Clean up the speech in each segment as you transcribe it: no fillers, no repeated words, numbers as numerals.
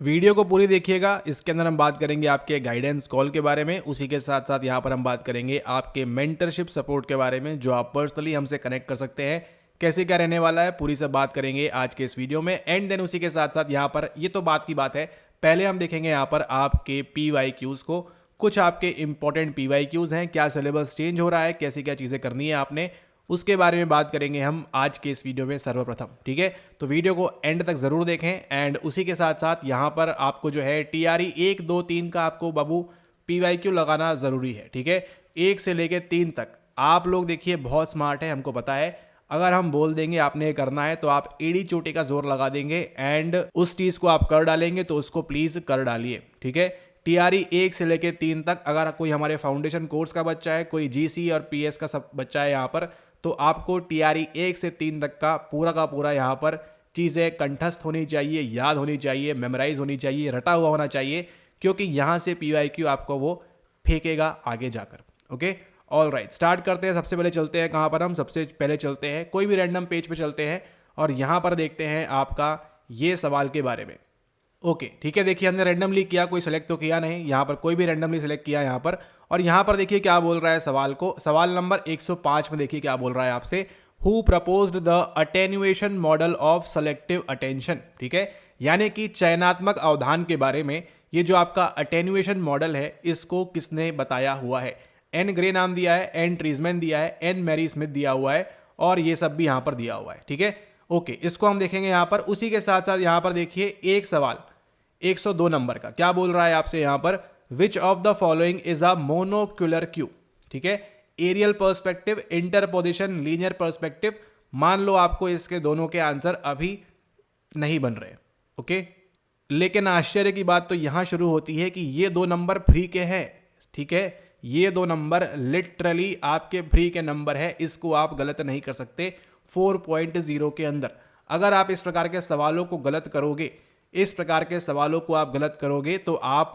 Video को पूरी देखिएगा। इसके अंदर हम बात करेंगे आपके गाइडेंस कॉल के बारे में, उसी के साथ साथ यहाँ पर हम बात करेंगे आपके मेंटरशिप सपोर्ट के बारे में, जो आप पर्सनली हमसे कनेक्ट कर सकते हैं। कैसे क्या रहने वाला है पूरी सब बात करेंगे आज के इस वीडियो में। एंड देन उसी के साथ साथ यहाँ पर ये तो बात की बात है, पहले हम देखेंगे यहाँ पर आपके PYQs को। कुछ आपके इंपॉर्टेंट PYQs हैं, क्या सिलेबस चेंज हो रहा है, कैसी क्या चीज़ें करनी है आपने, उसके बारे में बात करेंगे हम आज के इस वीडियो में सर्वप्रथम। ठीक है, तो वीडियो को एंड तक ज़रूर देखें। एंड उसी के साथ साथ यहाँ पर आपको जो है TRE 1, 2, 3 का आपको बाबू PYQ लगाना ज़रूरी है। ठीक है, 1 से लेके 3 तक आप लोग देखिए बहुत स्मार्ट है, हमको पता है। अगर हम बोल देंगे आपने ये करना है तो आप एड़ी चोटी का जोर लगा देंगे एंड उस चीज़ को आप कर डालेंगे, तो उसको प्लीज़ कर डालिए। ठीक है, TRE 1 से लेके 3 तक अगर कोई हमारे फाउंडेशन कोर्स का बच्चा है, कोई GC और PS का सब बच्चा है यहाँ पर, तो आपको TRE 1 से 3 तक का पूरा यहाँ पर चीज़ें कंठस्थ होनी चाहिए, याद होनी चाहिए, मेमोराइज होनी चाहिए, रटा हुआ होना चाहिए, क्योंकि यहाँ से PYQ आपको वो फेंकेगा आगे जाकर। ओके, ऑल राइट, स्टार्ट करते हैं। सबसे पहले चलते हैं कहाँ पर, हम सबसे पहले चलते हैं कोई भी रैंडम पेज पे चलते हैं और यहाँ पर देखते हैं आपका ये सवाल के बारे में। ओके ठीक है, देखिए हमने रैंडमली किया, कोई सेलेक्ट तो किया नहीं, यहाँ पर कोई भी रैंडमली सेलेक्ट किया यहाँ पर। और यहाँ पर देखिए क्या बोल रहा है सवाल को, सवाल नंबर 105 में देखिए क्या बोल रहा है आपसे, who proposed the attenuation model of selective attention. ठीक है, यानी कि चयनात्मक अवधान के बारे में ये जो आपका अटेन्युएशन मॉडल है, इसको किसने बताया हुआ है। एन ग्रे नाम दिया है, एन ट्रीजमैन दिया है, एन मैरी स्मिथ दिया हुआ है, और ये सब भी यहाँ पर दिया हुआ है। ठीक है, ओके, इसको हम देखेंगे यहाँ पर। उसी के साथ साथ यहाँ पर देखिए एक सवाल 102 नंबर का क्या बोल रहा है आपसे यहाँ पर, which of the following is a monocular cue. ठीक है, aerial perspective, interposition, linear perspective. मान लो आपको इसके दोनों के आंसर अभी नहीं बन रहे। ओके, लेकिन आश्चर्य की बात तो यहां शुरू होती है कि ये 2 नंबर फ्री के हैं। ठीक है, ये 2 नंबर लिटरली आपके फ्री के नंबर है, इसको आप गलत नहीं कर सकते 4.0 के अंदर। अगर आप इस प्रकार के सवालों को गलत करोगे, इस प्रकार के सवालों को आप गलत करोगे तो आप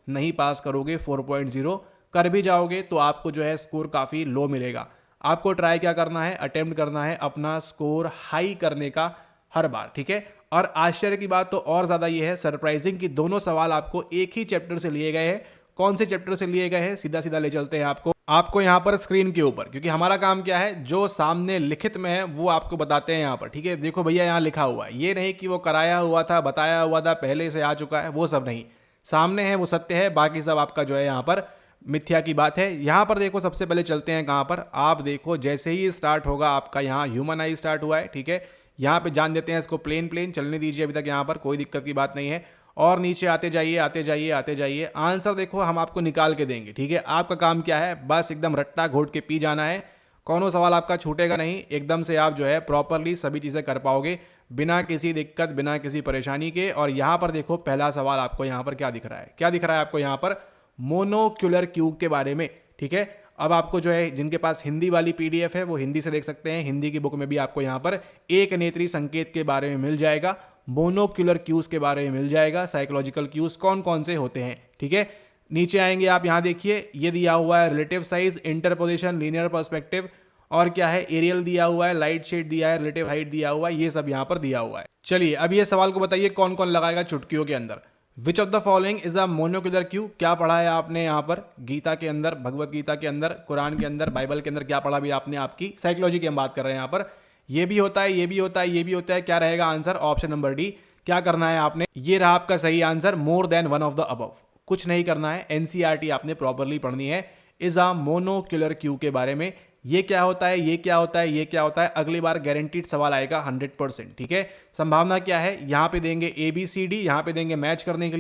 नहीं पास करोगे 4.0। कर भी जाओगे तो आपको जो है स्कोर काफ़ी लो मिलेगा। आपको ट्राई क्या करना है, अटेम्प्ट करना है अपना स्कोर हाई करने का हर बार। ठीक है, और आश्चर्य की बात तो और ज़्यादा ये है, सरप्राइजिंग, कि दोनों सवाल आपको एक ही चैप्टर से लिए गए हैं। कौन से चैप्टर से लिए गए हैं, सीधा सीधा ले चलते हैं आपको यहाँ पर स्क्रीन के ऊपर, क्योंकि हमारा काम क्या है, जो सामने लिखित में है वो आपको बताते हैं यहाँ पर। ठीक है, देखो भैया यहाँ लिखा हुआ है, ये नहीं कि वो कराया हुआ था, बताया हुआ था, पहले से आ चुका है, वो सब नहीं, सामने है वो सत्य है, बाकी सब आपका जो है यहाँ पर मिथ्या की बात है। यहाँ पर देखो सबसे पहले चलते हैं कहाँ पर, आप देखो जैसे ही स्टार्ट होगा आपका यहाँ ह्यूमन आई स्टार्ट हुआ है। ठीक है, यहाँ पे जान देते हैं इसको प्लेन चलने दीजिए अभी तक, यहाँ पर कोई दिक्कत की बात नहीं है। और नीचे आते जाइए आते जाइए आते जाइए, आंसर देखो हम आपको निकाल के देंगे। ठीक है, आपका काम क्या है, बस एकदम रट्टा घोट के पी जाना है, कौनो सवाल आपका छूटेगा नहीं, एकदम से आप जो है प्रॉपरली सभी चीज़ें कर पाओगे बिना किसी दिक्कत, बिना किसी परेशानी के। और यहाँ पर देखो पहला सवाल आपको यहाँ पर क्या दिख रहा है, क्या दिख रहा है आपको यहाँ पर, मोनोक्यूलर क्यूब के बारे में। ठीक है, अब आपको जो है जिनके पास हिंदी वाली PDF है वो हिंदी से देख सकते हैं, हिंदी की बुक में भी आपको यहाँ पर एक नेत्री संकेत के बारे में मिल जाएगा, मोनोक्यूलर क्यूज के बारे में मिल जाएगा, साइकोलॉजिकल क्यूज कौन कौन से होते हैं। ठीक है, नीचे आएंगे आप, यहाँ देखिए ये दिया हुआ है relative size, interposition, linear perspective, और क्या है, एरियल दिया हुआ है, लाइट शेड दिया है, रिलेटिव हाइट दिया हुआ है, ये सब यहाँ पर दिया हुआ है। चलिए अब ये सवाल को बताइए कौन कौन लगाएगा चुटकियों के अंदर। विच of the following is a monocular Q. क्या पढ़ा है आपने यहाँ पर, गीता के अंदर, भगवत गीता के अंदर, कुरान के अंदर, बाइबल के अंदर क्या पढ़ा भी आपने, आपकी साइकोलॉजी की हम बात कर रहे हैं यहाँ पर। ये भी होता है, ये भी होता है, ये भी होता है, क्या रहेगा आंसर, ऑप्शन नंबर डी। क्या करना है आपने, ये रहा आपका सही answer, more than one of the above. कुछ नहीं करना है, NCERT आपने प्रॉपरली पढ़नी है इज अ मोनोक्यूलर क्यू के बारे में। ये क्या होता है, ये क्या होता है, ये क्या होता है, अगली बार गारंटीड सवाल आएगा 100%। ठीक है, संभावना क्या है, यहाँ पे देंगे ABCD, यहाँ पे देंगे मैच करने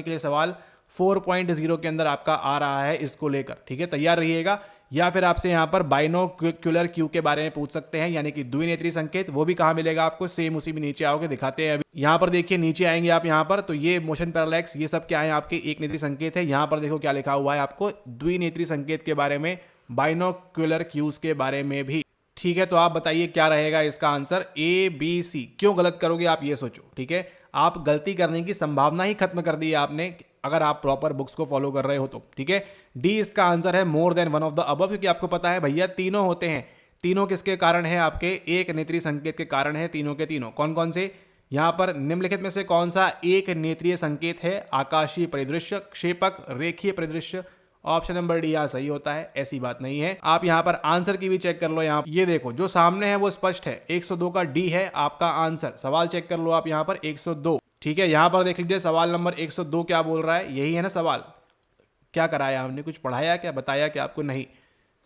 के लिए सवाल 4.0 के अंदर आपका आ रहा है इसको लेकर। ठीक है, तैयार रहिएगा। या फिर आपसे यहाँ पर बाइनोक्यूलर क्यू के बारे में पूछ सकते हैं, यानी कि द्विनेत्री संकेत, वो भी कहाँ मिलेगा आपको, सेम उसी में नीचे आओगे, दिखाते हैं अभी। यहाँ पर देखिए नीचे आएंगे आप, यहाँ पर तो ये मोशन पैरालैक्स, ये सब क्या है आपके एक नेत्री संकेत है। यहाँ पर देखो क्या लिखा हुआ है आपको, द्विनेत्री संकेत के बारे में, बाइनोक्यूलर क्यूज के बारे में भी। ठीक है, तो आप बताइए क्या रहेगा इसका आंसर, ABC। क्यों गलत करोगे आप ये सोचो। ठीक है, आप गलती करने की संभावना ही खत्म कर दी है आपने, अगर आप प्रॉपर बुक्स को फॉलो कर रहे हो तो। ठीक है, डी इसका आंसर है, more than one of the above, क्योंकि आपको पता है भैया तीनों होते हैं। तीनों किसके कारण है, आपके एक नेत्री संकेत के कारण है, तीनों के तीनों कौन कौन से, यहाँ पर निम्नलिखित में से कौन सा एक नेत्रीय संकेत है? आकाशीय परिदृश्य, क्षेपक, रेखीय परिदृश्य। ऑप्शन नंबर डी यहाँ सही होता है, ऐसी बात नहीं है। आप यहाँ पर आंसर की भी चेक कर लो। यहाँ ये देखो जो सामने है वो स्पष्ट है, 102 का डी है आपका आंसर। सवाल चेक कर लो आप यहाँ पर 102, ठीक है। यहाँ पर देख लीजिए सवाल नंबर 102 क्या बोल रहा है, यही है ना सवाल। क्या कराया हमने, कुछ पढ़ाया क्या, बताया क्या आपको? नहीं,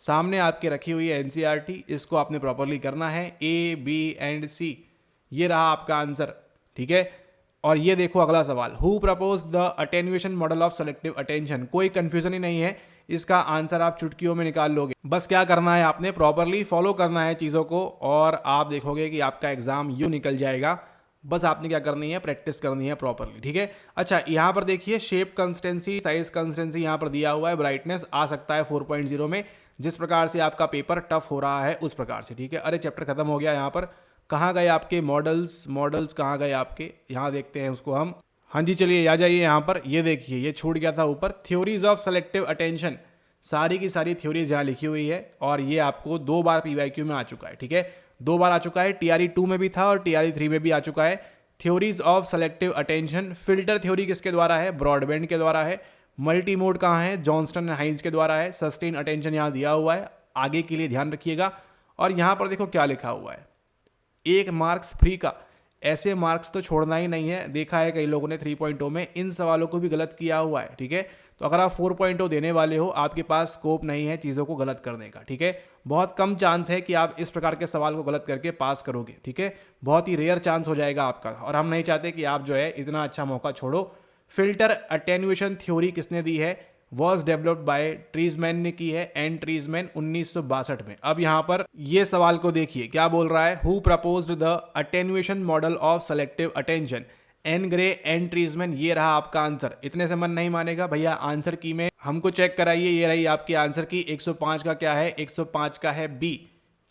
सामने आपके रखी हुई है एनसीईआरटी, इसको आपने प्रॉपरली करना है। ए, बी एंड सी, ये रहा आपका आंसर, ठीक है। और ये देखो अगला सवाल, who propose the attenuation model of selective attention. कोई कंफ्यूजन ही नहीं है, इसका आंसर आप चुटकियों में निकाल लोगे। बस क्या करना है, आपने प्रॉपरली फॉलो करना है चीज़ों को और आप देखोगे कि आपका एग्जाम यूं निकल जाएगा। बस आपने क्या करनी है, प्रैक्टिस करनी है प्रॉपरली, ठीक है। अच्छा यहाँ पर देखिए शेप कंसिस्टेंसी, साइज कंसिस्टेंसी यहाँ पर दिया हुआ है, ब्राइटनेस आ सकता है 4.0 में, जिस प्रकार से आपका पेपर टफ हो रहा है उस प्रकार से, ठीक है। अरे चैप्टर खत्म हो गया। यहाँ पर कहाँ गए आपके मॉडल्स कहाँ गए आपके, यहाँ देखते हैं उसको हम। हाँ जी चलिए आ जाइए यहाँ पर, ये देखिए ये छूट गया था ऊपर, थ्योरीज ऑफ सेलेक्टिव अटेंशन, सारी की सारी थ्योरीज यहाँ लिखी हुई है और ये आपको 2 बार पीवाईक्यू में आ चुका है, ठीक है। 2 बार आ चुका है, TRE 2 में भी था और TRE 3 में भी आ चुका है। Theories of selective attention, filter theory किसके द्वारा है? ब्रॉडबैंड के द्वारा है। मल्टी मोड कहाँ है? जॉनस्टन एंड हाइंस के द्वारा है। सस्टेन अटेंशन यहाँ दिया हुआ है, आगे के लिए ध्यान रखिएगा। और यहाँ पर देखो क्या लिखा हुआ है, 1 मार्क्स फ्री का। ऐसे मार्क्स तो छोड़ना ही नहीं है, देखा है कई लोगों ने 3.0 में इन सवालों को भी गलत किया हुआ है, ठीक है। तो अगर आप 4.0 देने वाले हो, आपके पास स्कोप नहीं है चीज़ों को गलत करने का, ठीक है। बहुत कम चांस है कि आप इस प्रकार के सवाल को गलत करके पास करोगे, ठीक है। बहुत ही रेयर चांस हो जाएगा आपका और हम नहीं चाहते कि आप जो है इतना अच्छा मौका छोड़ो। फिल्टर अटेन्यूएशन थ्योरी किसने दी है? वॉज डेवलप्ड बाय ट्रीजमैन ने की है, एन ट्रीजमैन 1962 में। अब यहां पर ये सवाल को देखिए क्या बोल रहा है, who proposed the attenuation model of selective attention? N Gray, Anne Treisman, ये रहा आपका आंसर। इतने से मन नहीं मानेगा भैया, आंसर की में हमको चेक कराइए, ये रही आपकी आंसर की। 105 का क्या है? 105 का है बी।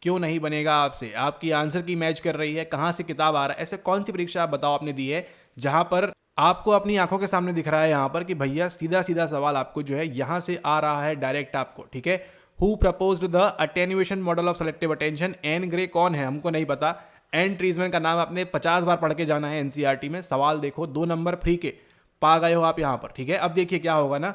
क्यों नहीं बनेगा आपसे? आपकी आंसर की मैच कर रही है, कहां से किताब आ रहा है? ऐसे कौन सी परीक्षा आप बताओ आपने दी है जहां पर आपको अपनी आंखों के सामने दिख रहा है यहाँ पर कि भैया सीधा सीधा सवाल आपको जो है यहां से आ रहा है डायरेक्ट आपको, ठीक है। Who proposed the attenuation model of selective attention? N ग्रे कौन है हमको नहीं पता। एन ट्रीजमैन का नाम आपने 50 बार पढ़ के जाना है एनसीईआरटी में। सवाल देखो 2 नंबर फ्री के पा गए हो आप यहाँ पर, ठीक है। अब देखिए क्या होगा ना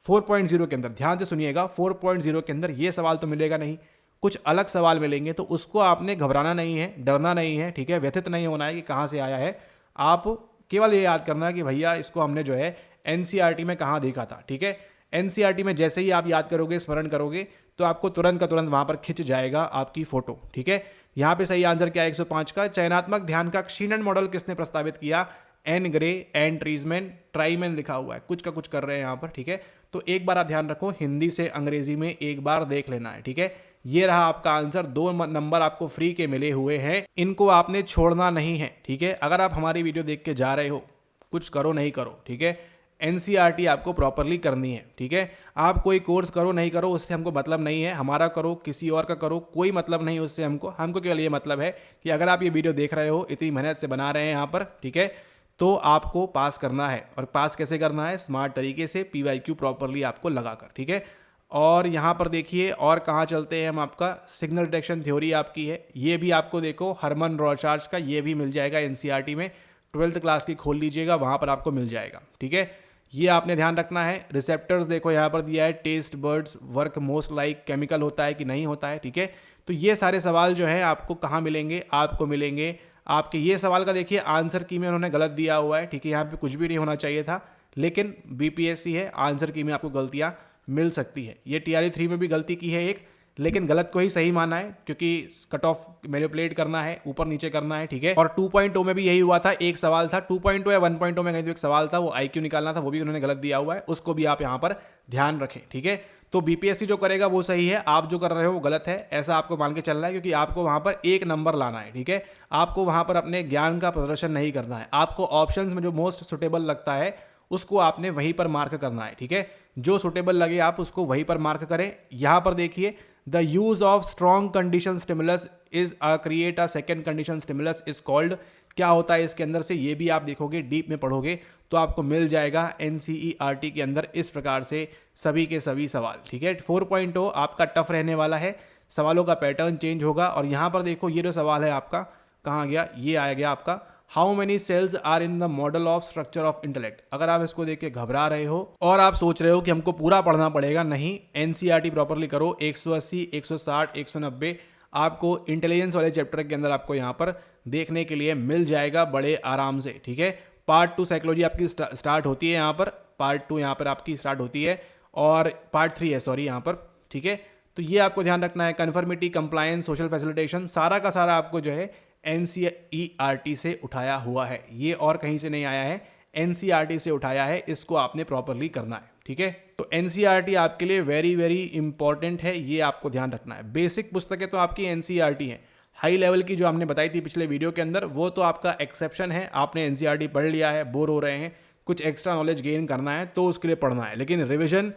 4.0 के अंदर, ध्यान से सुनिएगा, 4.0 के अंदर ये सवाल तो मिलेगा नहीं, कुछ अलग सवाल मिलेंगे, तो उसको आपने घबराना नहीं है, डरना नहीं है, ठीक है। व्यथित नहीं होना है कि कहाँ से आया है। आप केवल ये याद करना है कि भैया इसको हमने जो है एनसीईआरटी में कहाँ देखा था, ठीक है। एनसीईआरटी में जैसे ही आप याद करोगे, स्मरण करोगे, तो आपको तुरंत का तुरंत वहां पर खिंच जाएगा आपकी फोटो, ठीक है। यहाँ पे सही आंसर क्या है? 105 का। चयनात्मक ध्यान का क्षीणन मॉडल किसने प्रस्तावित किया? एन ग्रे, एन ट्रीजमैन, ट्राइमैन लिखा हुआ है, कुछ का कुछ कर रहे हैं यहाँ पर, ठीक है। तो एक बार आप ध्यान रखो, हिंदी से अंग्रेजी में एक बार देख लेना है, ठीक है। ये रहा आपका आंसर। 2 नंबर आपको फ्री के मिले हुए हैं, इनको आपने छोड़ना नहीं है, ठीक है। अगर आप हमारी वीडियो देख के जा रहे हो, कुछ करो नहीं करो, ठीक है, एनसीईआरटी आपको प्रॉपरली करनी है, ठीक है। आप कोई कोर्स करो नहीं करो उससे हमको मतलब नहीं है, हमारा करो किसी और का करो कोई मतलब नहीं उससे हमको केवल ये मतलब है कि अगर आप ये वीडियो देख रहे हो, इतनी मेहनत से बना रहे हैं यहाँ पर, ठीक है, तो आपको पास करना है। और पास कैसे करना है? स्मार्ट तरीके से, पीवाईक्यू प्रॉपरली आपको लगाकर, ठीक है। और यहाँ पर देखिए और कहाँ चलते हैं हम, आपका सिग्नल डिटेक्शन थ्योरी आपकी है, ये भी आपको देखो हरमन रॉचार्ड का, ये भी मिल जाएगा एनसीईआरटी में। 12th क्लास की खोल लीजिएगा, वहाँ पर आपको मिल जाएगा, ठीक है। ये आपने ध्यान रखना है। रिसेप्टर्स देखो यहाँ पर दिया है, taste buds work most like chemical होता है कि नहीं होता है, ठीक है। तो ये सारे सवाल जो है आपको कहाँ मिलेंगे? आपको मिलेंगे आपके ये सवाल का देखिए आंसर की में उन्होंने गलत दिया हुआ है, ठीक है। यहाँ पे कुछ भी नहीं होना चाहिए था, लेकिन बीपीएससी है, आंसर की में आपको गलतियाँ मिल सकती है। ये TRE 3 में भी गलती की है एक, लेकिन गलत को ही सही माना है क्योंकि कट ऑफ मैनिपुलेट करना है, ऊपर नीचे करना है, ठीक है। और 2.0 में भी यही हुआ था, एक सवाल था 2.0 या 1.0 में कहीं तो एक सवाल था, वो IQ निकालना था, वो भी उन्होंने गलत दिया हुआ है, उसको भी आप यहाँ पर ध्यान रखें, ठीक है। तो बीपीएससी जो करेगा वो सही है, आप जो कर रहे हो वो गलत है, ऐसा आपको मान के चलना है, क्योंकि आपको वहां पर 1 नंबर लाना है, ठीक है। आपको वहां पर अपने ज्ञान का प्रदर्शन नहीं करना है, आपको ऑप्शंस में जो मोस्ट सुटेबल लगता है उसको आपने वहीं पर मार्क करना है, ठीक है। जो सुटेबल लगे आप उसको वहीं पर मार्क करें। यहां पर देखिए, the use of strong condition stimulus is create a second condition stimulus is called. क्या होता है इसके अंदर से, ये भी आप देखोगे, डीप में पढ़ोगे तो आपको मिल जाएगा एनसीईआरटी के अंदर इस प्रकार से सभी के सभी सवाल, ठीक है। 4.0 आपका टफ रहने वाला है, सवालों का पैटर्न चेंज होगा। और यहाँ पर देखो ये जो सवाल है आपका कहाँ गया, ये आ गया आपका how many cells are in the model of structure of intellect. अगर आप इसको देख के घबरा रहे हो और आप सोच रहे हो कि हमको पूरा पढ़ना पड़ेगा, नहीं, एनसीईआरटी प्रॉपरली करो। 180, 160, 190 आपको इंटेलिजेंस वाले चैप्टर के अंदर आपको यहाँ पर देखने के लिए मिल जाएगा बड़े आराम से, ठीक है। पार्ट 2 साइकोलॉजी आपकी स्टार्ट होती है यहाँ पर, पार्ट 2 यहाँ पर आपकी स्टार्ट होती है और पार्ट 3 है सॉरी यहाँ पर, ठीक है। तो ये आपको ध्यान रखना है। कन्फर्मिटी, कंप्लायंस, सोशल फैसिलिटेशन, सारा का सारा आपको जो है एनसीईआरटी से उठाया हुआ है, ये और कहीं से नहीं आया है, एनसीईआरटी से उठाया है, इसको आपने प्रॉपरली करना है, ठीक है। तो एनसीईआरटी आपके लिए वेरी वेरी इंपॉर्टेंट है, ये आपको ध्यान रखना है। बेसिक पुस्तकें तो आपकी एनसीईआरटी हैं, हाई लेवल की जो हमने बताई थी पिछले वीडियो के अंदर वो तो आपका एक्सेप्शन है, आपने एनसीईआरटी पढ़ लिया है, बोर हो रहे हैं, कुछ एक्स्ट्रा नॉलेज गेन करना है तो उसके लिए पढ़ना है। लेकिन रिविजन,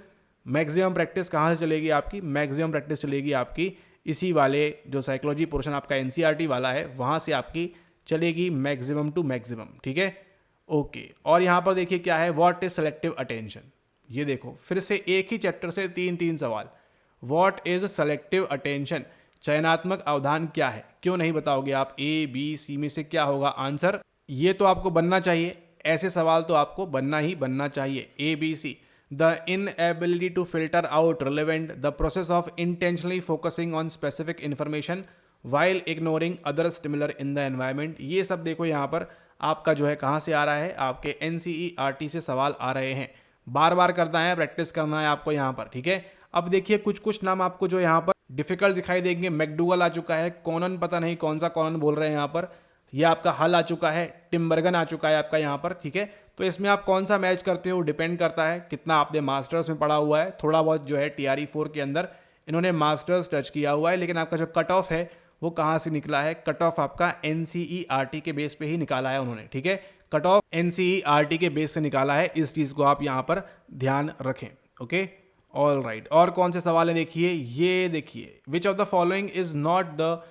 मैक्सिमम प्रैक्टिस कहाँ से चलेगी आपकी? मैक्सिमम प्रैक्टिस चलेगी आपकी इसी वाले जो साइकोलॉजी पोर्शन आपका एनसीईआरटी वाला है वहाँ से आपकी चलेगी मैक्सिमम टू मैक्सिमम, ठीक है, ओके। और यहाँ पर देखिए क्या है, व्हाट इज सेलेक्टिव अटेंशन। ये देखो फिर से एक ही चैप्टर से 3 सवाल। व्हाट इज सेलेक्टिव अटेंशन, चयनात्मक अवधान क्या है? क्यों नहीं बताओगे आप? ए बी सी में से क्या होगा आंसर? ये तो आपको बनना चाहिए, ऐसे सवाल तो आपको बनना ही बनना चाहिए। A B C, the inability to filter out relevant, the process of intentionally focusing on specific information while ignoring other stimuli in the environment। ये सब देखो यहाँ पर आपका जो है कहाँ से आ रहा है, आपके एनसीईआरटी से सवाल आ रहे हैं। बार बार करना है, प्रैक्टिस करना है आपको यहाँ पर, ठीक है। अब देखिए कुछ नाम आपको जो यहाँ पर डिफिकल्ट दिखाई देंगे। मैकडूगल आ चुका है, कॉनन पता नहीं कौन सा कॉनन बोल रहे हैं यहाँ पर, यह आपका हल आ चुका है, टिम्बर्गन आ चुका है आपका यहाँ पर, ठीक है। तो इसमें आप कौन सा मैच करते हो डिपेंड करता है कितना आपने मास्टर्स में पढ़ा हुआ है। थोड़ा बहुत जो है टीआरई 4 के अंदर इन्होंने मास्टर्स टच किया हुआ है, लेकिन आपका जो कट ऑफ है वो कहाँ से निकला है? कट ऑफ आपका एनसीईआरटी के बेस पे ही निकाला है उन्होंने, ठीक है। कट ऑफ एनसीईआरटी के बेस से निकाला है, इस चीज़ को आप यहाँ पर ध्यान रखें, ओके, ऑल राइट। और कौन से सवाल है देखिए, ये देखिए, विच of the following is not the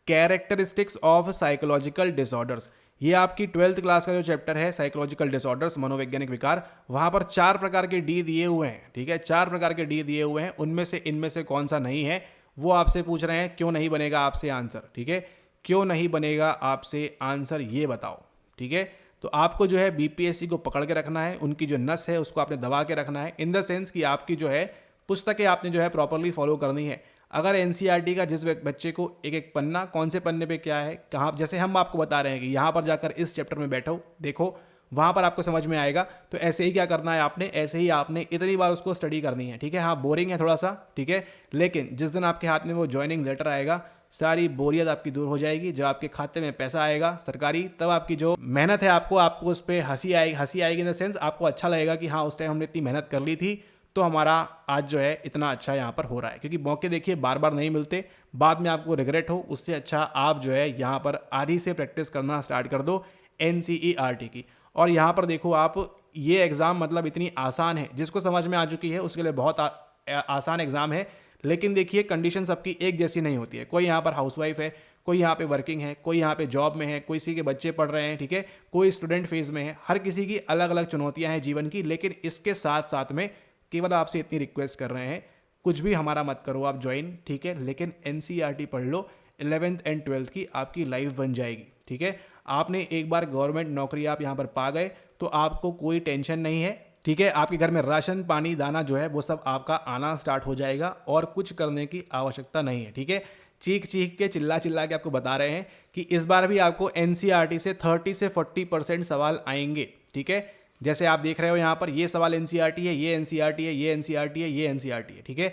characteristics of psychological disorders. ये आपकी 12th क्लास का जो चैप्टर है साइकोलॉजिकल डिसऑर्डर्स, मनोवैज्ञानिक विकार, वहां पर 4 प्रकार के डी दिए हुए हैं, ठीक है, 4 प्रकार के डी दिए हुए हैं, उनमें से इनमें से कौन सा नहीं है वो आपसे पूछ रहे हैं। क्यों नहीं बनेगा आपसे आंसर, ठीक है, क्यों नहीं बनेगा आपसे आंसर ये बताओ, ठीक है। तो आपको जो है बीपीएससी को पकड़ के रखना है, उनकी जो नस है उसको आपने दबा के रखना है, इन द सेंस कि आपकी जो है पुस्तकें आपने जो है प्रॉपरली फॉलो करनी है। अगर एनसीईआरटी का जिस बच्चे को एक एक पन्ना, कौन से पन्ने पे क्या है, कहाँ, जैसे हम आपको बता रहे हैं कि यहाँ पर जाकर इस चैप्टर में बैठो, देखो वहाँ पर आपको समझ में आएगा, तो ऐसे ही क्या करना है आपने, ऐसे ही आपने इतनी बार उसको स्टडी करनी है, ठीक है। हाँ बोरिंग है थोड़ा सा, ठीक है, लेकिन जिस दिन आपके हाथ में वो ज्वाइनिंग लेटर आएगा सारी बोरियत आपकी दूर हो जाएगी। जब आपके खाते में पैसा आएगा सरकारी, तब आपकी जो मेहनत है आपको उस पर हंसी आएगी इन द सेंस आपको अच्छा लगेगा कि हाँ उस टाइम हमने इतनी मेहनत कर ली थी तो हमारा आज जो है इतना अच्छा यहाँ पर हो रहा है। क्योंकि मौके देखिए बार बार नहीं मिलते, बाद में आपको रिग्रेट हो, उससे अच्छा आप जो है यहाँ पर आज ही से प्रैक्टिस करना स्टार्ट कर दो एनसीईआरटी की। और यहाँ पर देखो आप, ये एग्ज़ाम मतलब इतनी आसान है, जिसको समझ में आ चुकी है उसके लिए बहुत आसान एग्ज़ाम है। लेकिन देखिए कंडीशन सबकी एक जैसी नहीं होती है, कोई यहाँ पर हाउसवाइफ है, कोई यहाँ पे वर्किंग है, कोई यहाँ पे जॉब में है, कोई किसी के बच्चे पढ़ रहे हैं, ठीक है, कोई स्टूडेंट फेज में है, हर किसी की अलग अलग चुनौतियाँ हैं जीवन की। लेकिन इसके साथ साथ में केवल आपसे इतनी रिक्वेस्ट कर रहे हैं, कुछ भी हमारा मत करो आप ज्वाइन, ठीक है, लेकिन एनसीईआरटी पढ़ लो, 11th एंड 12th की आपकी लाइफ बन जाएगी, ठीक है। आपने एक बार गवर्नमेंट नौकरी आप यहाँ पर पा गए तो आपको कोई टेंशन नहीं है, ठीक है। आपके घर में राशन पानी दाना जो है वो सब आपका आना स्टार्ट हो जाएगा और कुछ करने की आवश्यकता नहीं है, ठीक है। चीख के चिल्ला के आपको बता रहे हैं कि इस बार भी आपको एनसीईआरटी से 30 से 40% सवाल आएंगे, ठीक है। जैसे आप देख रहे हो यहाँ पर, ये सवाल एनसीईआरटी है, ये एनसीईआरटी है, ये एनसीईआरटी है, ये एनसीईआरटी है, ठीक है।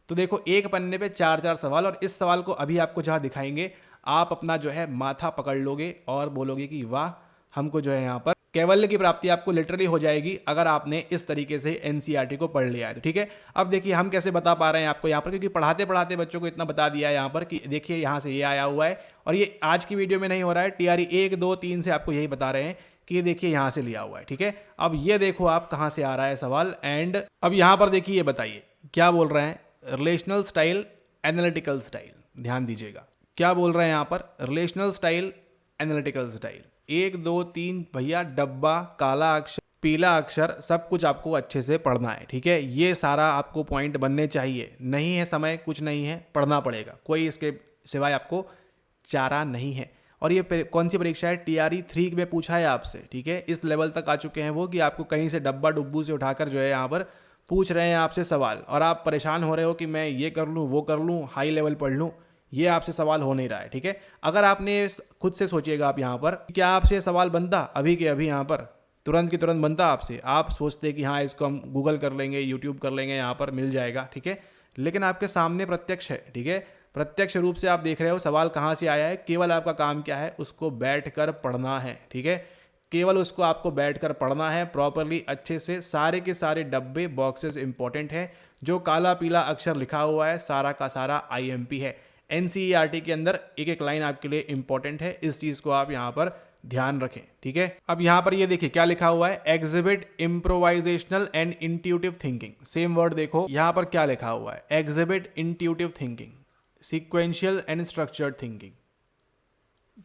तो देखो एक पन्ने पे 4 सवाल, और इस सवाल को अभी आपको जहाँ दिखाएंगे आप अपना जो है माथा पकड़ लोगे और बोलोगे कि वाह, हमको जो है यहाँ पर कैवल्य की प्राप्ति आपको लिटरली हो जाएगी अगर आपने इस तरीके से एनसीईआरटी को पढ़ लिया है तो, ठीक है। अब देखिए हम कैसे बता पा रहे हैं आपको यहाँ पर, क्योंकि पढ़ाते बच्चों को इतना बता दिया है यहाँ पर कि देखिए यहाँ से ये आया हुआ है, और ये आज की वीडियो में नहीं हो रहा है, टीआरई 1, 2, 3 से आपको यही बता रहे हैं कि ये देखिए यहाँ से लिया हुआ है, ठीक है। अब ये देखो आप कहाँ से आ रहा है सवाल, एंड अब यहाँ पर देखिए ये बताइए क्या बोल रहे हैं, रिलेशनल स्टाइल, एनालिटिकल स्टाइल, ध्यान दीजिएगा क्या बोल रहे हैं यहाँ पर, रिलेशनल स्टाइल, एनालिटिकल स्टाइल, 1, 2, 3 भैया, डब्बा, काला अक्षर, पीला अक्षर, सब कुछ आपको अच्छे से पढ़ना है, ठीक है। ये सारा आपको पॉइंट बनने चाहिए, नहीं है समय, कुछ नहीं है, पढ़ना पड़ेगा, कोई इसके सिवाय आपको चारा नहीं है। और ये कौन सी परीक्षा है, TRE 3 में पूछा है आपसे, ठीक है। इस लेवल तक आ चुके हैं वो कि आपको कहीं से डब्बा डुब्बू से उठाकर जो है यहाँ पर पूछ रहे हैं आपसे सवाल, और आप परेशान हो रहे हो कि मैं ये कर लूँ वो कर लूँ, हाई लेवल पढ़ लूँ। ये आपसे सवाल हो नहीं रहा है, ठीक है। अगर आपने खुद से सोचिएगा आप यहाँ पर, क्या आपसे सवाल बनता अभी के अभी यहाँ पर तुरंत की तुरंत बनता आपसे? आप सोचते कि हाँ इसको हम गूगल कर लेंगे, यूट्यूब कर लेंगे, यहाँ पर मिल जाएगा, ठीक है। लेकिन आपके सामने प्रत्यक्ष है, ठीक है। प्रत्यक्ष रूप से आप देख रहे हो सवाल कहाँ से आया है। केवल आपका काम क्या है, उसको बैठ कर पढ़ना है, ठीक है। केवल उसको आपको बैठ कर पढ़ना है प्रॉपरली, अच्छे से। सारे के सारे डब्बे बॉक्सेस इंपॉर्टेंट हैं। जो काला पीला अक्षर लिखा हुआ है सारा का सारा IMP है। NCERT के अंदर एक एक लाइन आपके लिए इंपॉर्टेंट है, इस चीज को आप यहाँ पर ध्यान रखें, ठीक है। अब यहाँ पर ये देखिए क्या लिखा हुआ है, exhibit improvisational and intuitive thinking. Same word देखो यहाँ पर क्या लिखा हुआ है, exhibit intuitive thinking, sequential and structured thinking.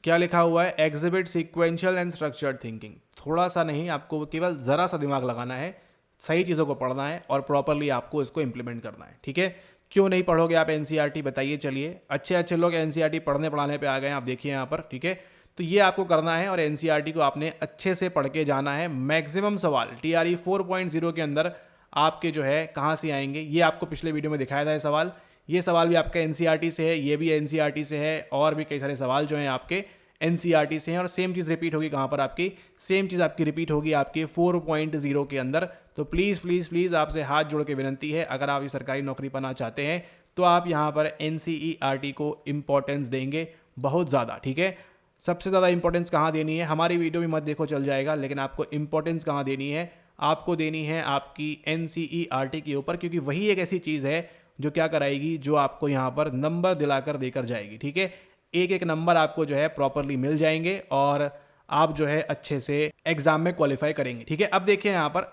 क्या लिखा हुआ है, exhibit sequential and structured thinking. थोड़ा सा नहीं, आपको केवल जरा सा दिमाग लगाना है, सही चीज़ों को पढ़ना है और प्रॉपरली आपको इसको इंप्लीमेंट करना है, ठीक है। क्यों नहीं पढ़ोगे आप NCERT, बताइए। चलिए, अच्छे अच्छे लोग NCERT पढ़ने पढ़ाने पे आ गए हैं, आप देखिए यहाँ पर, ठीक है। तो ये आपको करना है और NCERT को आपने अच्छे से पढ़ के जाना है। मैक्सिमम सवाल TRE 4.0 के अंदर आपके जो है कहाँ से आएंगे, ये आपको पिछले वीडियो में दिखाया था ये सवाल भी आपका NCERT से है, ये भी NCERT से है, और भी कई सारे सवाल जो हैं आपके NCERT से हैं। और सेम चीज़ रिपीट होगी कहाँ पर आपकी, सेम चीज़ आपकी रिपीट होगी आपके 4.0 के अंदर। तो प्लीज़ प्लीज़ प्लीज़ आपसे हाथ जोड़ के विनंती है, अगर आप ये सरकारी नौकरी पाना चाहते हैं तो आप यहाँ पर NCERT को इम्पोर्टेंस देंगे बहुत ज़्यादा, ठीक है। सबसे ज़्यादा इंपॉर्टेंस कहाँ देनी है, हमारी वीडियो भी मत देखो चल जाएगा, लेकिन आपको इंपॉर्टेंस कहाँ देनी है, आपको देनी है आपकी NCERT के ऊपर, क्योंकि वही एक ऐसी चीज़ है जो क्या कराएगी, जो आपको यहाँ पर नंबर दिलाकर देकर जाएगी, ठीक है। एक एक नंबर आपको जो है प्रॉपरली मिल जाएंगे और आप जो है अच्छे से एग्जाम में क्वालिफाई करेंगे, ठीक है। अब देखिए यहाँ पर,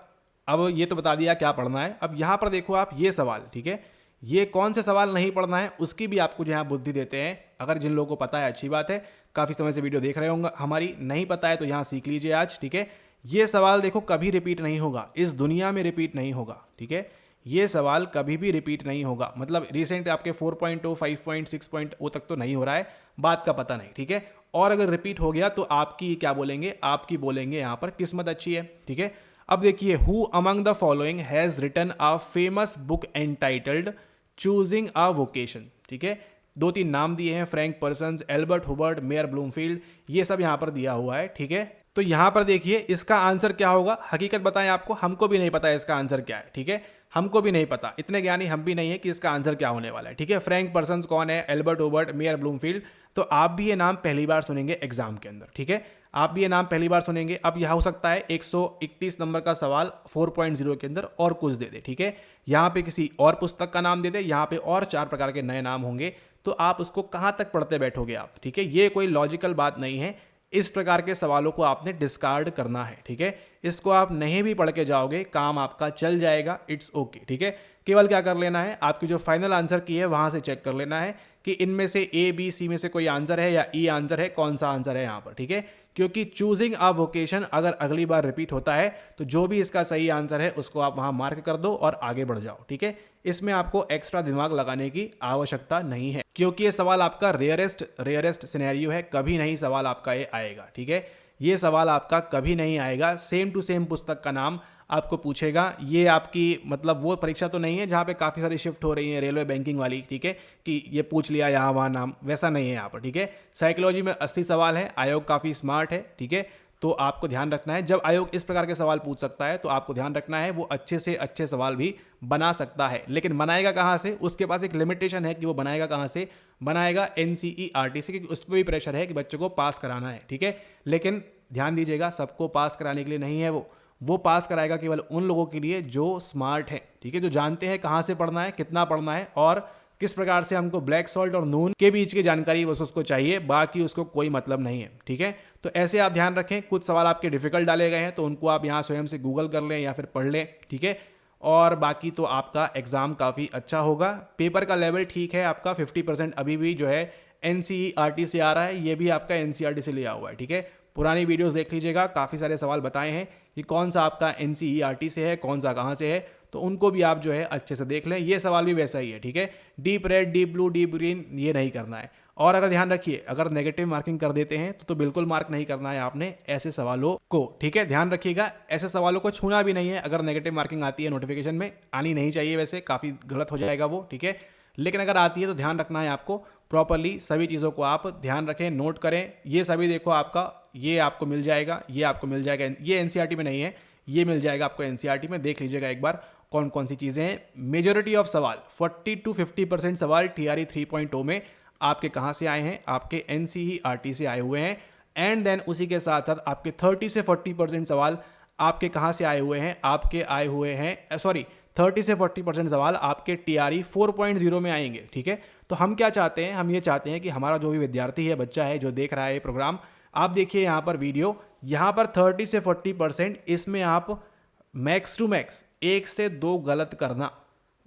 अब ये तो बता दिया क्या पढ़ना है। अब यहाँ पर देखो आप ये सवाल, ठीक है, ये कौन से सवाल नहीं पढ़ना है उसकी भी आपको जो है बुद्धि देते हैं। अगर जिन लोगों को पता है अच्छी बात है, काफ़ी समय से वीडियो देख रहे होंगे हमारी, नहीं पता है तो यहाँ सीख लीजिए आज, ठीक है। ये सवाल देखो कभी रिपीट नहीं होगा, इस दुनिया में रिपीट नहीं होगा, ठीक है। ये सवाल कभी भी रिपीट नहीं होगा, मतलब रिसेंट आपके 4.0 5.6 तक तो नहीं हो रहा है, बात का पता नहीं, ठीक है। और अगर रिपीट हो गया तो आपकी क्या बोलेंगे, आपकी बोलेंगे यहाँ पर किस्मत अच्छी है, ठीक है। अब देखिए, who among the following has written a famous book entitled choosing a vocation, ठीक है। 2-3 नाम दिए हैं, Frank Parsons, Albert Hubert, Meyer Bloomfield, ये सब यहाँ पर दिया हुआ है, ठीक है। तो यहाँ पर देखिए इसका आंसर क्या होगा, हकीकत बताएं आपको, हमको भी नहीं पता है इसका आंसर क्या है, ठीक है। हमको भी नहीं पता, इतने ज्ञानी हम भी नहीं है कि इसका आंसर क्या होने वाला है, ठीक है। फ्रैंक पर्सन्स कौन है, एल्बर्ट हुबर्ट, मेयर ब्लूमफील्ड, तो आप भी ये नाम पहली बार सुनेंगे एग्जाम के अंदर, ठीक है। आप भी ये नाम पहली बार सुनेंगे। अब यह हो सकता है 131 नंबर का सवाल 4.0 के अंदर और कुछ दे दे, ठीक है। यहाँ पे किसी और पुस्तक का नाम दे दे, यहाँ पे और 4 प्रकार के नए नाम होंगे, तो आप उसको कहाँ तक पढ़ते बैठोगे आप, ठीक है। ये कोई लॉजिकल बात नहीं है। इस प्रकार के सवालों को आपने डिस्कार्ड करना है, ठीक है। इसको आप नहीं भी पढ़ के जाओगे, काम आपका चल जाएगा, इट्स ओके, ठीक है। केवल क्या कर लेना है, आपकी जो फाइनल आंसर की है वहां से चेक कर लेना है कि इनमें से A B C में से कोई आंसर है या E आंसर है, कौन सा आंसर है यहाँ पर, ठीक है। क्योंकि चूजिंग अ वोकेशन अगर अगली बार रिपीट होता है तो जो भी इसका सही आंसर है उसको आप वहां मार्क कर दो और आगे बढ़ जाओ, ठीक है। इसमें आपको एक्स्ट्रा दिमाग लगाने की आवश्यकता नहीं है, क्योंकि ये सवाल आपका रेयरेस्ट सिनेरियो है, कभी नहीं सवाल आपका ये आएगा, ठीक है। ये सवाल आपका कभी नहीं आएगा। सेम टू सेम पुस्तक का नाम आपको पूछेगा। ये आपकी मतलब वो परीक्षा तो नहीं है जहाँ पे काफ़ी सारी शिफ्ट हो रही है, रेलवे बैंकिंग वाली, ठीक है, कि ये पूछ लिया यहाँ वहाँ नाम, वैसा नहीं है यहाँ पर, ठीक है। साइकोलॉजी में 80 सवाल है, आयोग काफ़ी स्मार्ट है, ठीक है। तो आपको ध्यान रखना है, जब आयोग इस प्रकार के सवाल पूछ सकता है तो आपको ध्यान रखना है वो अच्छे से अच्छे सवाल भी बना सकता है, लेकिन बनाएगा कहाँ से, उसके पास एक लिमिटेशन है कि वो बनाएगा कहाँ से, बनाएगा NCERT से, क्योंकि उस पर भी प्रेशर है कि बच्चों को पास कराना है, ठीक है। लेकिन ध्यान दीजिएगा, सबको पास कराने के लिए नहीं है वो पास कराएगा केवल उन लोगों के लिए जो स्मार्ट है, ठीक है, जो जानते हैं कहाँ से पढ़ना है, कितना पढ़ना है और किस प्रकार से हमको ब्लैक सॉल्ट और नून के बीच की जानकारी बस उसको चाहिए, बाकी उसको कोई मतलब नहीं है, ठीक है। तो ऐसे आप ध्यान रखें, कुछ सवाल आपके डिफिकल्ट डाले गए हैं तो उनको आप यहाँ स्वयं से गूगल कर लें या फिर पढ़ लें, ठीक है। और बाकी तो आपका एग्जाम काफ़ी अच्छा होगा। पेपर का लेवल ठीक है, आपका 50% अभी भी जो है NCERT से आ रहा है, ये भी आपका NCERT से लिया हुआ है, ठीक है। पुरानी वीडियोस देख लीजिएगा, काफ़ी सारे सवाल बताए हैं कि कौन सा आपका NCERT से है, कौन सा कहाँ से है, तो उनको भी आप जो है अच्छे से देख लें। ये सवाल भी वैसा ही है, ठीक है। Deep red, deep blue, deep green ये नहीं करना है। और अगर ध्यान रखिए, अगर नेगेटिव मार्किंग कर देते हैं तो बिल्कुल मार्क नहीं करना है आपने ऐसे सवालों को, ठीक है। ध्यान रखिएगा, ऐसे सवालों को छूना भी नहीं है। अगर नेगेटिव मार्किंग आती है नोटिफिकेशन में, आनी नहीं चाहिए वैसे, काफ़ी गलत हो जाएगा वो, ठीक है। लेकिन अगर आती है तो ध्यान रखना है आपको, प्रॉपरली सभी चीज़ों को आप ध्यान रखें, नोट करें। ये सभी देखो आपका, ये आपको मिल जाएगा, ये आपको मिल जाएगा, ये एनसीईआरटी में नहीं है, ये मिल जाएगा आपको एनसीईआरटी में। देख लीजिएगा एक बार कौन कौन सी चीज़ें हैं। मेजोरिटी ऑफ सवाल 40 to 50% सवाल TRE 3.0 में आपके कहाँ से आए हैं, आपके NCERT से आए हुए हैं। एंड देन उसी के साथ साथ आपके 30 से 40% सवाल आपके कहाँ से आए हुए हैं, आपके आए हुए हैं 30 से 40% सवाल आपके TRE 4.0 में आएंगे, ठीक है। तो हम क्या चाहते हैं, हम ये चाहते हैं कि हमारा जो भी विद्यार्थी है, बच्चा है जो देख रहा है ये प्रोग्राम, आप देखिए यहाँ पर वीडियो, यहाँ पर 30 से 40% इसमें आप मैक्स टू मैक्स 1 से 2 गलत करना,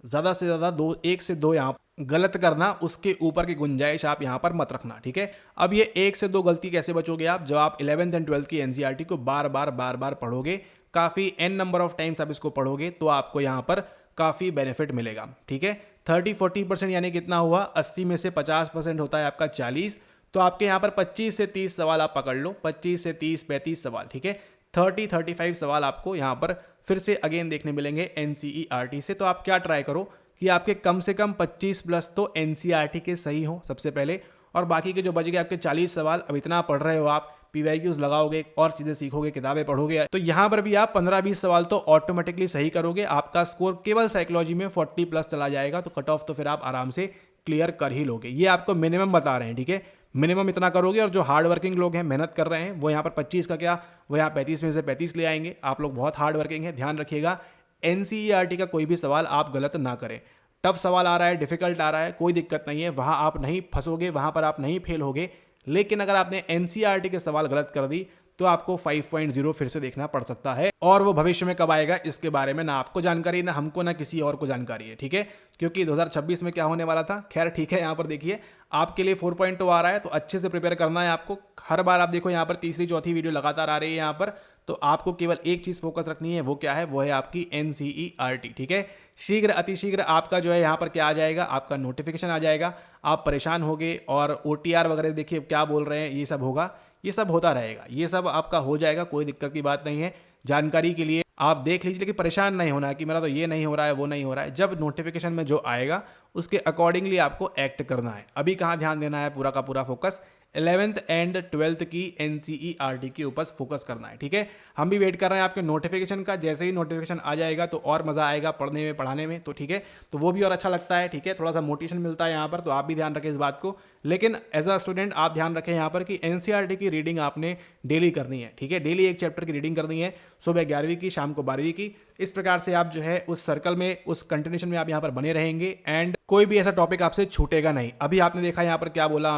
ज़्यादा से ज़्यादा 1 से 2 यहाँ गलत करना, उसके ऊपर की गुंजाइश आप यहाँ पर मत रखना, ठीक है। अब ये 1 से 2 गलती कैसे बचोगे आप, जब आप 11th एंड 12th की NCERT को बार बार पढ़ोगे, काफ़ी n नंबर ऑफ टाइम्स आप इसको पढ़ोगे, तो आपको यहाँ पर काफ़ी बेनिफिट मिलेगा, ठीक है। 30-40% यानी कितना हुआ, 80 में से 50% होता है आपका 40, तो आपके यहाँ पर 25 से 30 सवाल आप पकड़ लो, 25 से 30-35 सवाल, ठीक है। 30-35 सवाल आपको यहाँ पर फिर से अगेन देखने मिलेंगे NCERT से। तो आप क्या ट्राई करो कि आपके कम से कम 25 प्लस तो NCERT के सही हो सबसे पहले, और बाकी के जो बच गए आपके 40 सवाल, अब इतना पढ़ रहे हो आप, PYQs लगाओगे और चीज़ें सीखोगे, किताबें पढ़ोगे, तो यहाँ पर भी आप 15-20 सवाल तो ऑटोमेटिकली सही करोगे। आपका स्कोर केवल साइकोलॉजी में 40 प्लस चला जाएगा, तो कट ऑफ तो फिर आप आराम से क्लियर कर ही लोगे। ये आपको मिनिमम बता रहे हैं, ठीक है, मिनिमम इतना करोगे। और जो हार्ड वर्किंग लोग हैं, मेहनत कर रहे हैं, वो यहाँ पर 25 का क्या, वो यहाँ 35 में से 35 ले आएंगे। आप लोग बहुत हार्ड वर्किंग है, ध्यान रखिएगा। NCERT का कोई भी सवाल आप गलत ना करें। टफ सवाल आ रहा है, डिफिकल्ट आ रहा है, कोई दिक्कत नहीं है, वहाँ आप नहीं फंसोगे, वहाँ पर आप नहीं फेल होगे। लेकिन अगर आपने NCERT के सवाल गलत कर दी तो आपको 5.0 फिर से देखना पड़ सकता है, और वो भविष्य में कब आएगा इसके बारे में ना आपको जानकारी, ना हमको, ना किसी और को जानकारी है, ठीक है। क्योंकि 2026 में क्या होने वाला था, खैर ठीक है। यहाँ पर देखिए आपके लिए 4.0 आ रहा है, तो अच्छे से प्रिपेयर करना है आपको। हर बार आप देखो यहाँ पर तीसरी चौथी वीडियो लगातार आ रही है यहाँ पर, तो आपको केवल एक चीज़ फोकस रखनी है, वो क्या है, वो है आपकी NCERT, ठीक है। शीघ्र अतिशीघ्र आपका जो है यहाँ पर क्या आ जाएगा, आपका नोटिफिकेशन आ जाएगा। आप परेशान होगे, और OTR वगैरह देखिए क्या बोल रहे हैं, ये सब होगा, ये सब होता रहेगा, ये सब आपका हो जाएगा, कोई दिक्कत की बात नहीं है। जानकारी के लिए आप देख लीजिए, लेकिन परेशान नहीं होना है कि मेरा तो ये नहीं हो रहा है, वो नहीं हो रहा है। जब नोटिफिकेशन में जो आएगा उसके अकॉर्डिंगली आपको एक्ट करना है। अभी कहाँ ध्यान देना है, पूरा का पूरा फोकस 11th एंड 12th की NCERT के ऊपर फोकस करना है, ठीक है। हम भी वेट कर रहे हैं आपके नोटिफिकेशन का। जैसे ही नोटिफिकेशन आ जाएगा तो और मज़ा आएगा पढ़ने में, पढ़ाने में, तो ठीक है, तो वो भी और अच्छा लगता है, ठीक है। थोड़ा सा मोटिवेशन मिलता है यहाँ पर, तो आप भी ध्यान रखें इस बात को। लेकिन एज अ स्टूडेंट आप ध्यान रखें यहाँ पर कि NCERT की रीडिंग आपने डेली करनी है, ठीक है। डेली एक चैप्टर की रीडिंग करनी है, सुबह 11वीं की, शाम को 12वीं की। इस प्रकार से आप जो है उस सर्कल में, उस कंटिन्यूशन में आप यहाँ पर बने रहेंगे, एंड कोई भी ऐसा टॉपिक आपसे छूटेगा नहीं। अभी आपने देखा यहाँ पर क्या बोला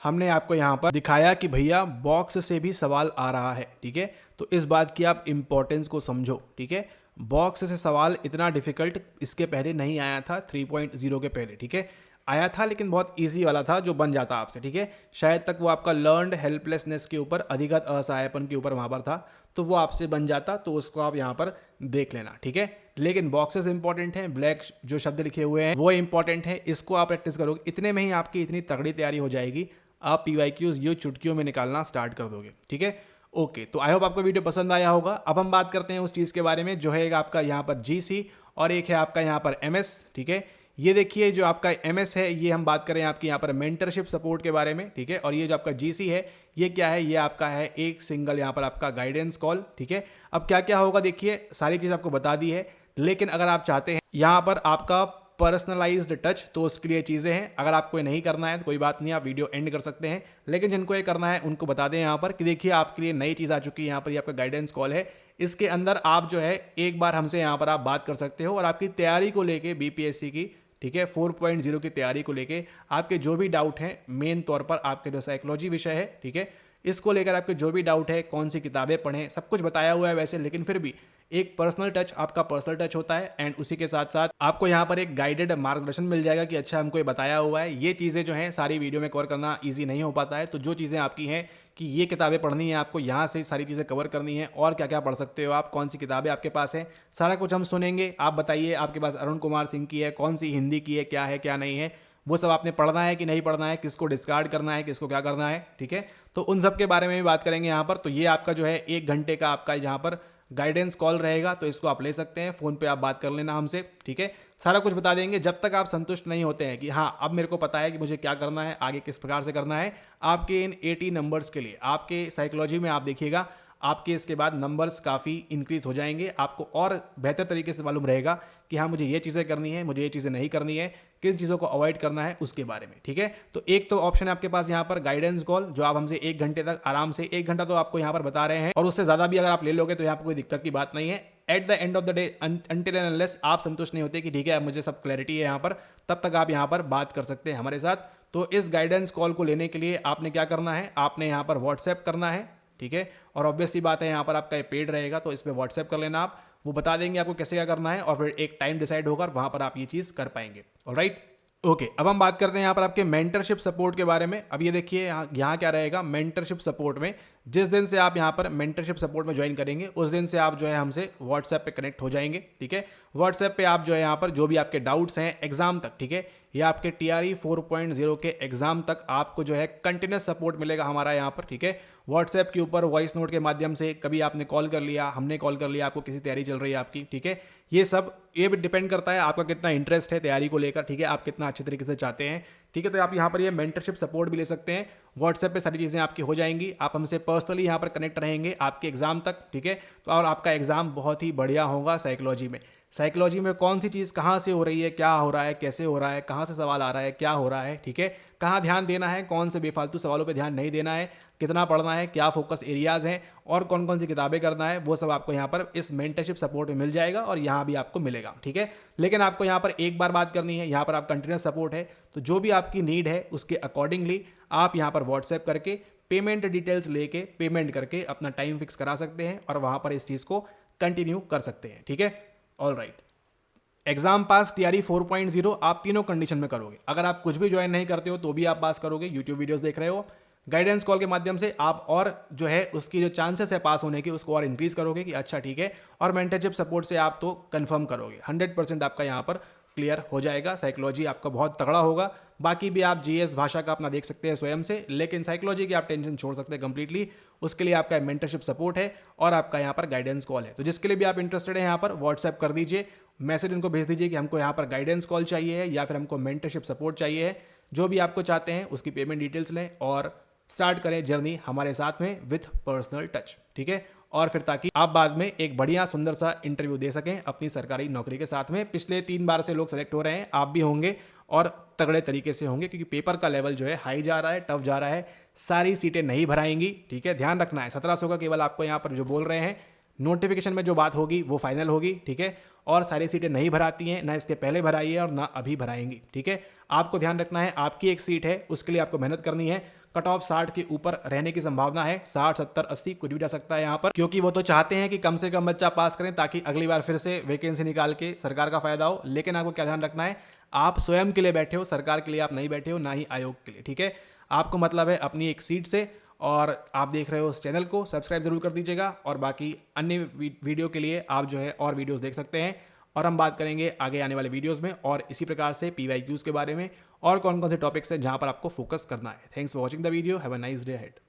हमने आपको यहाँ पर दिखाया कि भैया बॉक्स से भी सवाल आ रहा है, ठीक है। तो इस बात की आप इंपॉर्टेंस को समझो, ठीक है। बॉक्स से सवाल इतना डिफिकल्ट इसके पहले नहीं आया था, 3.0 के पहले, ठीक है। आया था लेकिन बहुत इजी वाला था, जो बन जाता आपसे, ठीक है। शायद तक वो आपका लर्नड हेल्पलेसनेस के ऊपर, अधिगत असहायपन के ऊपर वहाँ पर था, तो वो आपसे बन जाता, तो उसको आप यहाँ पर देख लेना, ठीक है। लेकिन बॉक्सेस इंपॉर्टेंट हैं, ब्लैक जो शब्द लिखे हुए हैं वो इंपॉर्टेंट है, इसको आप प्रैक्टिस करोगे, इतने में ही आपकी इतनी तगड़ी तैयारी हो जाएगी, आप PYQs ये चुटकियों में निकालना स्टार्ट कर दोगे, ठीक है। ओके, तो आई होप आपको वीडियो पसंद आया होगा। अब हम बात करते हैं उस चीज़ के बारे में जो है आपका यहाँ पर GC, और एक है आपका यहाँ पर MS, ठीक है। ये देखिए जो आपका MS है, ये हम बात करें आपकी यहाँ पर मेंटरशिप सपोर्ट के बारे में, ठीक है। और ये जो आपका GC है, ये क्या है, ये आपका है एक सिंगल यहाँ पर आपका गाइडेंस कॉल, ठीक है। अब क्या क्या होगा देखिए, सारी चीज़ आपको बता दी है, लेकिन अगर आप चाहते हैं यहाँ पर आपका पर्सनलाइज्ड टच, तो उसके लिए चीज़ें हैं। अगर आपको ये नहीं करना है तो कोई बात नहीं, आप वीडियो एंड कर सकते हैं, लेकिन जिनको ये करना है उनको बता दें यहाँ पर कि देखिए आपके लिए नई चीज़ आ चुकी है। यहाँ पर ये आपका गाइडेंस कॉल है, इसके अंदर आप जो है एक बार हमसे यहाँ पर आप बात कर सकते हो, और आपकी तैयारी को लेके BPSC की, ठीक है, 4.0 की तैयारी को लेके आपके जो भी डाउट हैं, मेन तौर पर आपके जो साइकोलॉजी विषय है, ठीक है, इसको लेकर आपके जो भी डाउट है, कौन सी किताबें पढ़ें, सब कुछ बताया हुआ है वैसे, लेकिन फिर भी एक पर्सनल टच, आपका पर्सनल टच होता है। एंड उसी के साथ साथ आपको यहाँ पर एक गाइडेड मार्गदर्शन मिल जाएगा कि अच्छा हमको ये बताया हुआ है। ये चीज़ें जो हैं सारी वीडियो में कवर करना ईजी नहीं हो पाता है, तो जो चीज़ें आपकी हैं कि ये किताबें पढ़नी है आपको, यहाँ से सारी चीज़ें कवर करनी है, और क्या क्या पढ़ सकते हो आप, कौन सी किताबें आपके पास है, सारा कुछ हम सुनेंगे। आप बताइए आपके पास अरुण कुमार सिंह की है, कौन सी हिंदी की है, क्या नहीं है, वो सब आपने पढ़ना है कि नहीं पढ़ना है, किसको डिस्कार्ड करना है, किसको क्या करना है, ठीक है। तो उन सब के बारे में भी बात करेंगे यहाँ पर। तो ये आपका जो है 1 घंटे का आपका यहाँ पर गाइडेंस कॉल रहेगा, तो इसको आप ले सकते हैं, फ़ोन पे आप बात कर लेना हमसे, ठीक है। सारा कुछ बता देंगे जब तक आप संतुष्ट नहीं होते हैं कि हाँ अब मेरे को पता है कि मुझे क्या करना है, आगे किस प्रकार से करना है। आपके इन 80 नंबर्स के लिए आपके साइकोलॉजी में आप देखिएगा आपके इसके बाद नंबर्स काफ़ी इंक्रीज हो जाएंगे, आपको और बेहतर तरीके से मालूम रहेगा कि हाँ मुझे ये चीज़ें करनी है, मुझे ये चीज़ें नहीं करनी है, किन चीज़ों को अवॉइड करना है उसके बारे में, ठीक है। तो एक तो ऑप्शन है आपके पास यहाँ पर गाइडेंस कॉल, जो आप हमसे 1 घंटे तक आराम से 1 घंटा तो आपको यहाँ पर बता रहे हैं, और उससे ज़्यादा भी अगर आप ले लोगे तो यहाँ पर कोई दिक्कत की बात नहीं है। At the end of the day until and unless आप संतुष्ट नहीं होते कि ठीक है मुझे सब क्लैरिटी है यहाँ पर, तब तक आप यहाँ पर बात कर सकते हैं हमारे साथ। तो इस गाइडेंस कॉल को लेने के लिए आपने क्या करना है, आपने यहाँ पर व्हाट्सएप करना है, ठीक है। और ऑब्वियस सी बात है यहाँ पर आपका ये पेड रहेगा, तो इस पर व्हाट्सएप कर लेना आप, वो बता देंगे आपको कैसे क्या करना है, और फिर एक टाइम डिसाइड होकर वहां पर आप ये चीज़ कर पाएंगे। Alright, okay. अब हम बात करते हैं यहाँ पर आपके मेंटरशिप सपोर्ट के बारे में। अब ये देखिए यहाँ क्या रहेगा, मेंटरशिप सपोर्ट में जिस दिन से आप यहाँ पर मेंटरशिप सपोर्ट में ज्वाइन करेंगे उस दिन से आप जो है हमसे व्हाट्सएप पे कनेक्ट हो जाएंगे, ठीक है। व्हाट्सएप पे आप जो है यहाँ पर जो भी आपके डाउट्स हैं एग्जाम तक, ठीक है, या आपके TRE 4.0 के एग्जाम तक आपको जो है कंटिन्यूस सपोर्ट मिलेगा हमारा यहाँ पर, ठीक है। व्हाट्सएप के ऊपर वॉइस नोट के माध्यम से कभी आपने कॉल कर लिया, हमने कॉल कर लिया, आपको किसी तैयारी चल रही है आपकी, ठीक है। ये भी डिपेंड करता है आपका कितना इंटरेस्ट है तैयारी को लेकर, ठीक है, आप कितना अच्छे तरीके से चाहते हैं, ठीक है। तो आप यहाँ पर ये मेंटरशिप सपोर्ट भी ले सकते हैं। व्हाट्सएप पे सारी चीज़ें आपकी हो जाएंगी, आप हमसे पर्सनली यहाँ पर कनेक्ट रहेंगे आपके एग्जाम तक, ठीक है। तो और आपका एग्जाम बहुत ही बढ़िया होगा साइकोलॉजी में। साइकोलॉजी में कौन सी चीज़ कहाँ से हो रही है, क्या हो रहा है, कैसे हो रहा है, कहाँ से सवाल आ रहा है, क्या हो रहा है, ठीक है, कहाँ ध्यान देना है, कौन से बेफालतू सवालों पे ध्यान नहीं देना है, कितना पढ़ना है, क्या फोकस एरियाज़ हैं, और कौन कौन सी किताबें करना है, वो सब आपको यहाँ पर इस मेंटरशिप सपोर्ट में मिल जाएगा, और यहाँ भी आपको मिलेगा, ठीक है। लेकिन आपको यहाँ पर एक बार बात करनी है, यहाँ पर आप कंटिन्यूस सपोर्ट है, तो जो भी आपकी नीड है उसके अकॉर्डिंगली आप यहाँ पर व्हाट्सएप करके पेमेंट डिटेल्स लेके पेमेंट करके अपना टाइम फिक्स करा सकते हैं, और वहाँ पर इस चीज़ को कंटिन्यू कर सकते हैं, ठीक है। ऑलराइट, एग्जाम पास TRE 4.0 आप तीनों कंडीशन में करोगे। अगर आप कुछ भी ज्वाइन नहीं करते हो तो भी आप पास करोगे, यूट्यूब वीडियोस देख रहे हो, गाइडेंस कॉल के माध्यम से आप और जो है उसकी जो चांसेस है पास होने की उसको और इंक्रीज करोगे कि अच्छा ठीक है, और मेंटरशिप सपोर्ट से आप तो कंफर्म करोगे, 100% आपका यहाँ पर क्लियर हो जाएगा। साइकोलॉजी आपका बहुत तगड़ा होगा। बाकी भी आप GS भाषा का अपना देख सकते हैं स्वयं से, लेकिन साइकोलॉजी की आप टेंशन छोड़ सकते हैं कंप्लीटली। उसके लिए आपका मेंटरशिप सपोर्ट है और आपका यहाँ पर गाइडेंस कॉल है। तो जिसके लिए भी आप इंटरेस्टेड है यहाँ पर व्हाट्सएप कर दीजिए, मैसेज उनको भेज दीजिए कि हमको यहाँ पर गाइडेंस कॉल चाहिए है या फिर हमको मेंटरशिप सपोर्ट चाहिए है। जो भी आपको चाहते हैं उसकी पेमेंट डिटेल्स लें और स्टार्ट करें जर्नी हमारे साथ में विथ पर्सनल टच, ठीक है। और फिर ताकि आप बाद में एक बढ़िया सुंदर सा इंटरव्यू दे सकें अपनी सरकारी नौकरी के साथ में। पिछले 3 बार से लोग सेलेक्ट हो रहे हैं, आप भी होंगे और तगड़े तरीके से होंगे, क्योंकि पेपर का लेवल जो है हाई जा रहा है, टफ जा रहा है। सारी सीटें नहीं भराएंगी, ठीक है, ध्यान रखना है। 1700 का केवल आपको यहाँ पर जो बोल रहे हैं, नोटिफिकेशन में जो बात होगी वो फाइनल होगी, ठीक है। और सारी सीटें नहीं भराती हैं, ना इसके पहले भराई है और ना अभी भराएंगी, ठीक है। आपको ध्यान रखना है, आपकी एक सीट है, उसके लिए आपको मेहनत करनी है। कट ऑफ 60 के ऊपर रहने की संभावना है, 60, 70, 80 कुछ भी जा सकता है यहाँ पर, क्योंकि वो तो चाहते हैं कि कम से कम बच्चा पास करें ताकि अगली बार फिर से वैकेंसी निकाल के सरकार का फायदा हो। लेकिन आपको क्या ध्यान रखना है, आप स्वयं के लिए बैठे हो, सरकार के लिए आप नहीं बैठे हो, ना ही आयोग के लिए, ठीक है। आपको मतलब है अपनी एक सीट से, और आप देख रहे हो इस चैनल को सब्सक्राइब जरूर कर दीजिएगा। और बाकी अन्य वीडियो के लिए आप जो है और वीडियोस देख सकते हैं, और हम बात करेंगे आगे आने वाले वीडियोस में और इसी प्रकार से PYQs के बारे में और कौन कौन से टॉपिक्स हैं जहां पर आपको फोकस करना है। Thanks for watching the video, have a nice day ahead.